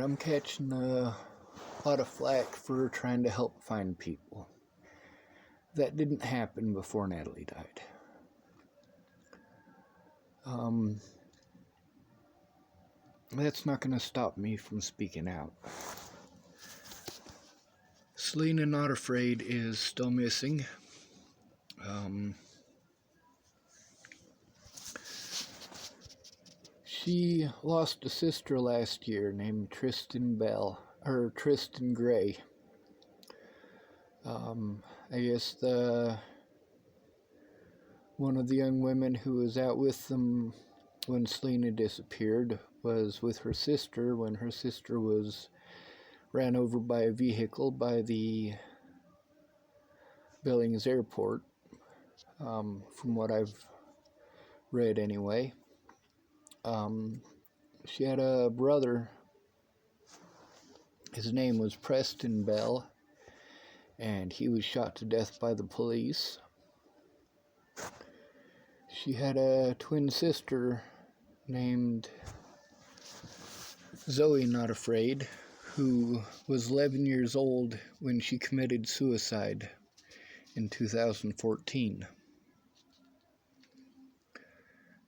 I'm catching a lot of flack for trying to help find people. That didn't happen before Natalie died. That's not going to stop me from speaking out. Selena Not Afraid is still missing. She lost a sister last year named Tristan Gray. I guess one of the young women who was out with them when Selena disappeared was with her sister when her sister was ran over by a vehicle by the Billings airport, from what I've read anyway. She had a brother. His name was Preston Bell, and he was shot to death by the police. She had a twin sister named Zoe Not Afraid, who was 11 years old when she committed suicide in 2014.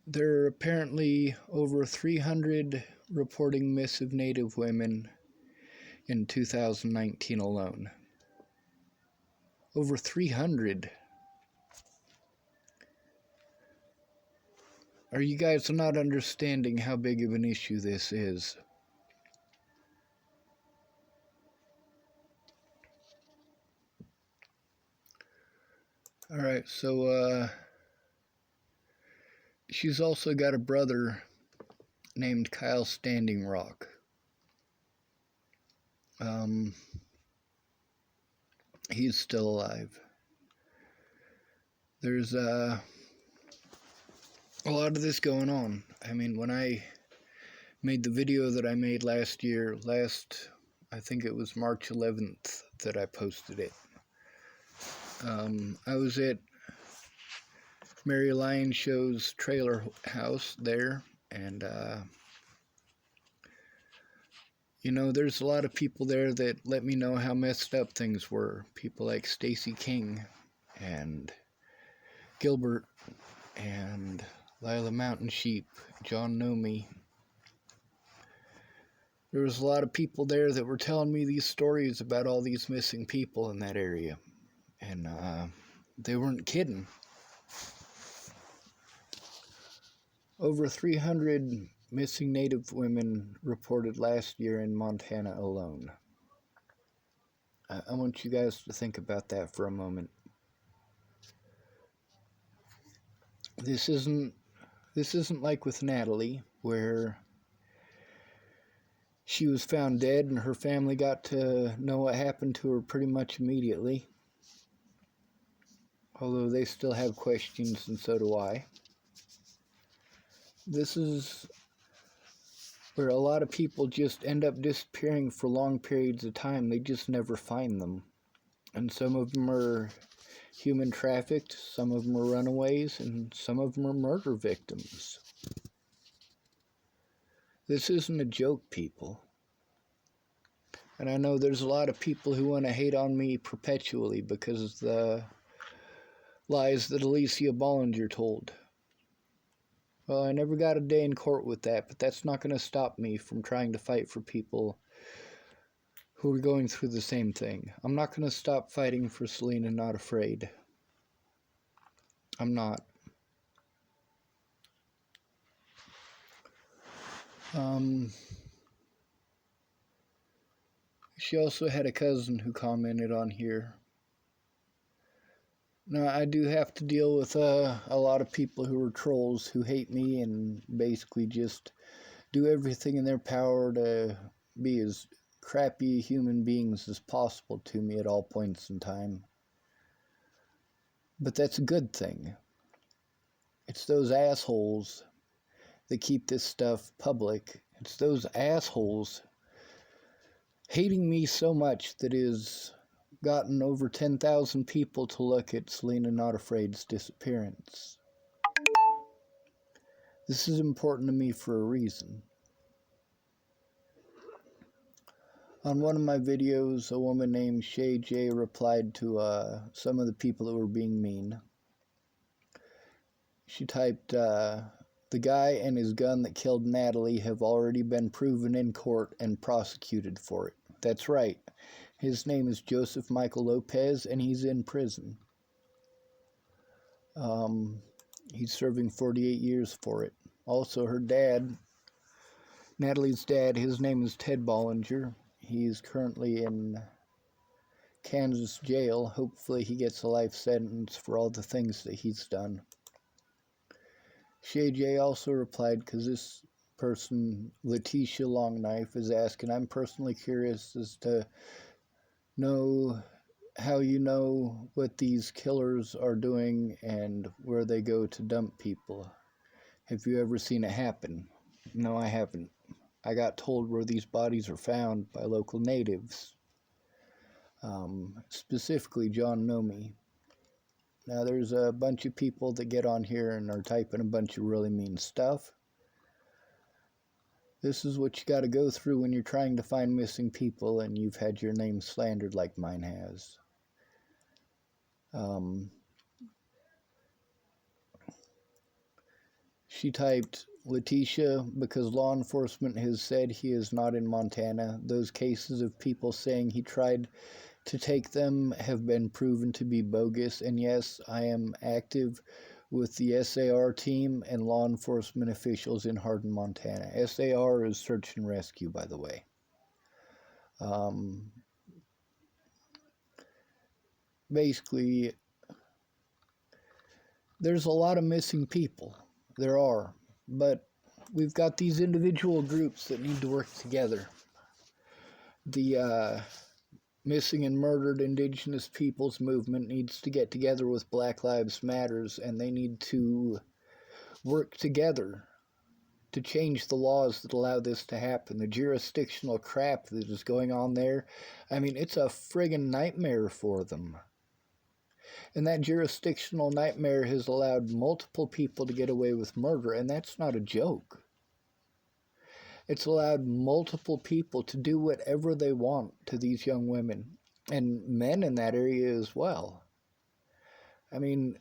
There are apparently over 300 reporting missing Native women in 2019 alone. Over 300. Are you guys not understanding how big of an issue this is? Alright, so she's also got a brother named Kyle Standing Rock. He's still alive. There's a lot of this going on. I mean, when I made the video that I made last year, I think it was March 11th that I posted it. I was at Mary Lyon Show's trailer house there, and there's a lot of people there that let me know how messed up things were. People like Stacey King and Gilbert and Lila Mountain Sheep, John Nomi. There was a lot of people there that were telling me these stories about all these missing people in that area, and they weren't kidding. Over 300 missing Native women reported last year in Montana alone. I want you guys to think about that for a moment. This isn't like with Natalie, where she was found dead and her family got to know what happened to her pretty much immediately. Although they still have questions, and so do I. This is where a lot of people just end up disappearing for long periods of time. They just never find them. And some of them are human trafficked, some of them are runaways, and some of them are murder victims. This isn't a joke, people. And I know there's a lot of people who want to hate on me perpetually because of the lies that Alicia Bollinger told. Well, I never got a day in court with that, but that's not going to stop me from trying to fight for people who are going through the same thing. I'm not going to stop fighting for Selena Not Afraid. I'm not. She also had a cousin who commented on here. Now, I do have to deal with a lot of people who are trolls who hate me and basically just do everything in their power to be as crappy human beings as possible to me at all points in time. But that's a good thing. It's those assholes that keep this stuff public. It's those assholes hating me so much that is gotten over 10,000 people to look at Selena Not Afraid's disappearance. This is important to me for a reason. On one of my videos, a woman named Shay J replied to some of the people that were being mean. She typed, the guy and his gun that killed Natalie have already been proven in court and prosecuted for it. That's right. His name is Joseph Michael Lopez, and he's in prison. He's serving 48 years for it. Also, her dad, Natalie's dad, his name is Ted Bollinger. He's currently in Kansas jail. Hopefully he gets a life sentence for all the things that he's done. Shay J also replied, because this person, Letitia Longknife, is asking, I'm personally curious as to know how you know what these killers are doing and where they go to dump people. Have you ever seen it happen? No, I haven't. I got told where these bodies are found by local natives, specifically John Nomi. Now, there's a bunch of people that get on here and are typing a bunch of really mean stuff. This is what you got to go through when you're trying to find missing people and you've had your name slandered like mine has. She typed, Letitia, because law enforcement has said he is not in Montana. Those cases of people saying he tried to take them have been proven to be bogus. And yes, I am active with the SAR team and law enforcement officials in Hardin, Montana. SAR is search and rescue, by the way. Basically, there's a lot of missing people. There are. But we've got these individual groups that need to work together. The Missing and Murdered Indigenous Peoples movement needs to get together with Black Lives Matters, and they need to work together to change the laws that allow this to happen. The jurisdictional crap that is going on there, I mean, it's a friggin' nightmare for them. And that jurisdictional nightmare has allowed multiple people to get away with murder, and that's not a joke. It's allowed multiple people to do whatever they want to these young women, and men in that area as well. I mean,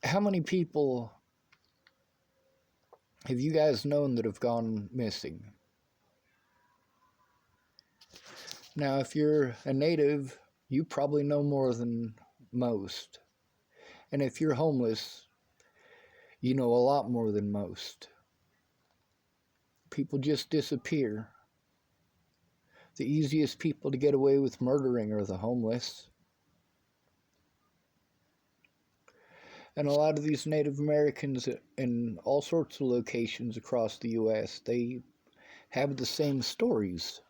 how many people have you guys known that have gone missing? Now, if you're a native, you probably know more than most. And if you're homeless, you know a lot more than most. People just disappear. The easiest people to get away with murdering are the homeless. And a lot of these Native Americans in all sorts of locations across the U.S., they have the same stories.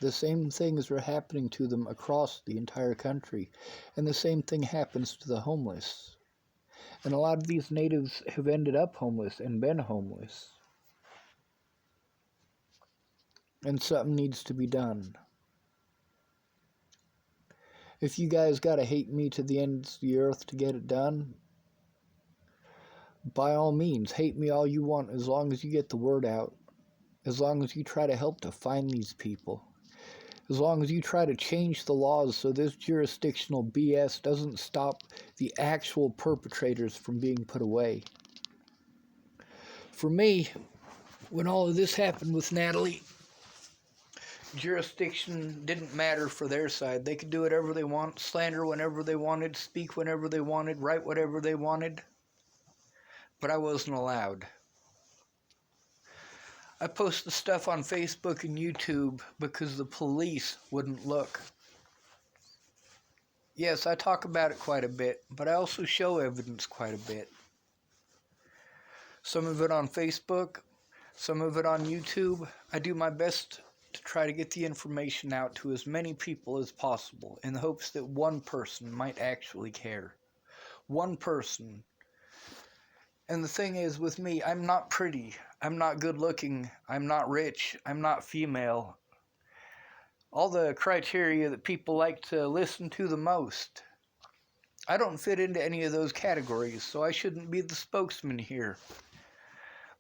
The same things are happening to them across the entire country. And the same thing happens to the homeless. And a lot of these natives have ended up homeless and been homeless. And something needs to be done. If you guys gotta hate me to the ends of the earth to get it done, by all means, hate me all you want, as long as you get the word out. As long as you try to help to find these people. As long as you try to change the laws so this jurisdictional BS doesn't stop the actual perpetrators from being put away. For me, when all of this happened with Natalie, jurisdiction didn't matter for their side. They could do whatever they want, slander whenever they wanted, speak whenever they wanted, write whatever they wanted. But I wasn't allowed. I posted stuff on Facebook and YouTube because the police wouldn't look. Yes, I talk about it quite a bit, but I also show evidence quite a bit. Some of it on Facebook, some of it on YouTube. I do my best to try to get the information out to as many people as possible in the hopes that one person might actually care. One person. And the thing is, with me, I'm not pretty, I'm not good looking, I'm not rich, I'm not female. All the criteria that people like to listen to the most. I don't fit into any of those categories, so I shouldn't be the spokesman here.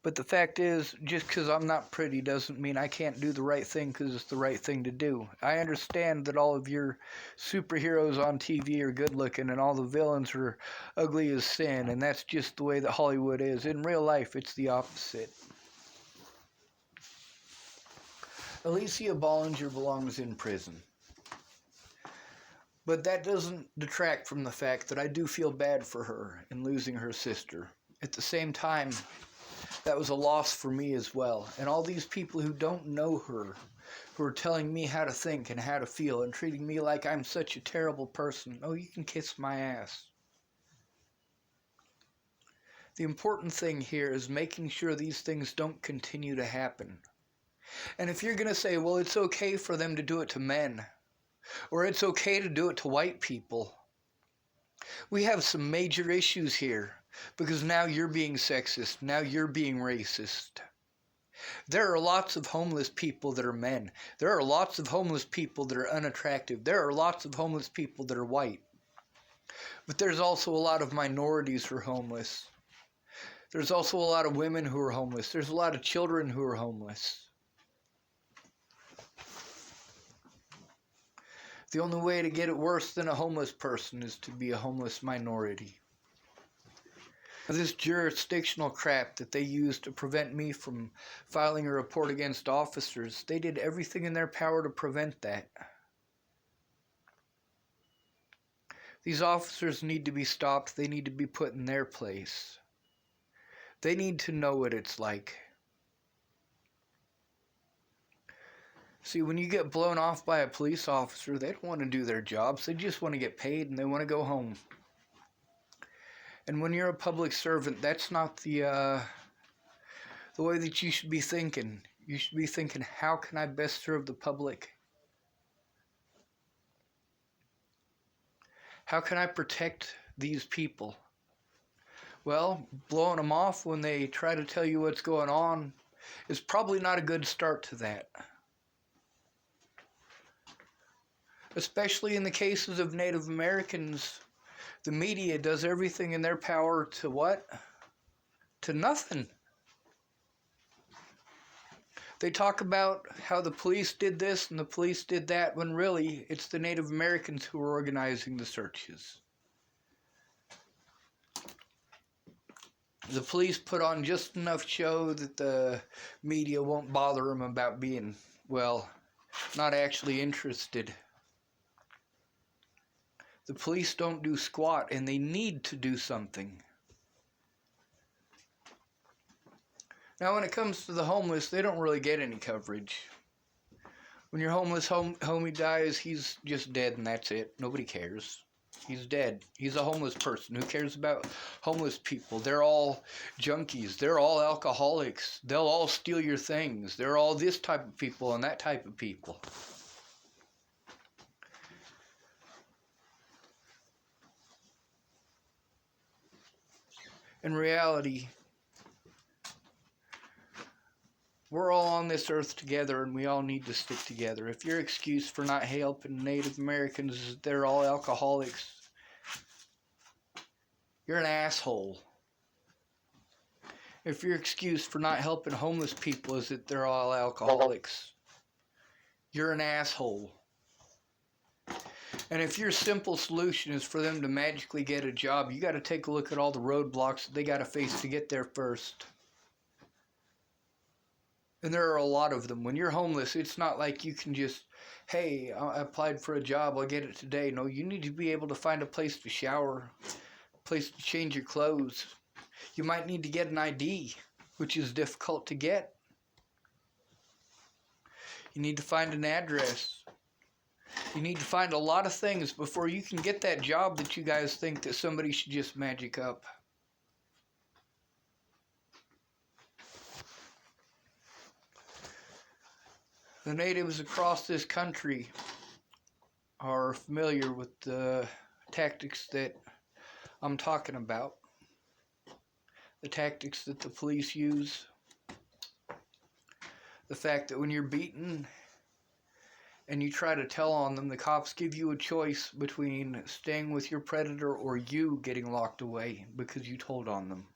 But the fact is, just because I'm not pretty doesn't mean I can't do the right thing because it's the right thing to do. I understand that all of your superheroes on TV are good looking and all the villains are ugly as sin, and that's just the way that Hollywood is. In real life, it's the opposite. Alicia Bollinger belongs in prison. But that doesn't detract from the fact that I do feel bad for her in losing her sister. At the same time, that was a loss for me as well. And all these people who don't know her, who are telling me how to think and how to feel and treating me like I'm such a terrible person, oh, you can kiss my ass. The important thing here is making sure these things don't continue to happen. And if you're going to say, well, it's okay for them to do it to men, or it's okay to do it to white people, we have some major issues here. Because now you're being sexist. Now you're being racist. There are lots of homeless people that are men. There are lots of homeless people that are unattractive. There are lots of homeless people that are white. But there's also a lot of minorities who are homeless. There's also a lot of women who are homeless. There's a lot of children who are homeless. The only way to get it worse than a homeless person is to be a homeless minority. This jurisdictional crap that they used to prevent me from filing a report against officers, they did everything in their power to prevent that. These officers need to be stopped. They need to be put in their place. They need to know what it's like. See, when you get blown off by a police officer, they don't want to do their jobs. They just want to get paid and they want to go home. And when you're a public servant, that's not the way that you should be thinking. You should be thinking, how can I best serve the public? How can I protect these people? Well, blowing them off when they try to tell you what's going on is probably not a good start to that. Especially in the cases of Native Americans, the media does everything in their power to what? To nothing. They talk about how the police did this and the police did that, when really it's the Native Americans who are organizing the searches. The police put on just enough show that the media won't bother them about being, well, not actually interested. The police don't do squat, and they need to do something. Now, when it comes to the homeless, they don't really get any coverage. When your homeless homie dies, he's just dead, and that's it. Nobody cares. He's dead. He's a homeless person. Who cares about homeless people? They're all junkies. They're all alcoholics. They'll all steal your things. They're all this type of people and that type of people. In reality, we're all on this earth together and we all need to stick together. If your excuse for not helping Native Americans is that they're all alcoholics, you're an asshole. If your excuse for not helping homeless people is that they're all alcoholics, you're an asshole. And if your simple solution is for them to magically get a job, you got to take a look at all the roadblocks that they got to face to get there first. And there are a lot of them. When you're homeless, it's not like you can just, hey, I applied for a job, I'll get it today. No, you need to be able to find a place to shower, a place to change your clothes. You might need to get an ID, which is difficult to get. You need to find an address. You need to find a lot of things before you can get that job that you guys think that somebody should just magic up. The natives across this country are familiar with the tactics that I'm talking about. The tactics that the police use. The fact that when you're beaten and you try to tell on them, the cops give you a choice between staying with your predator or you getting locked away because you told on them.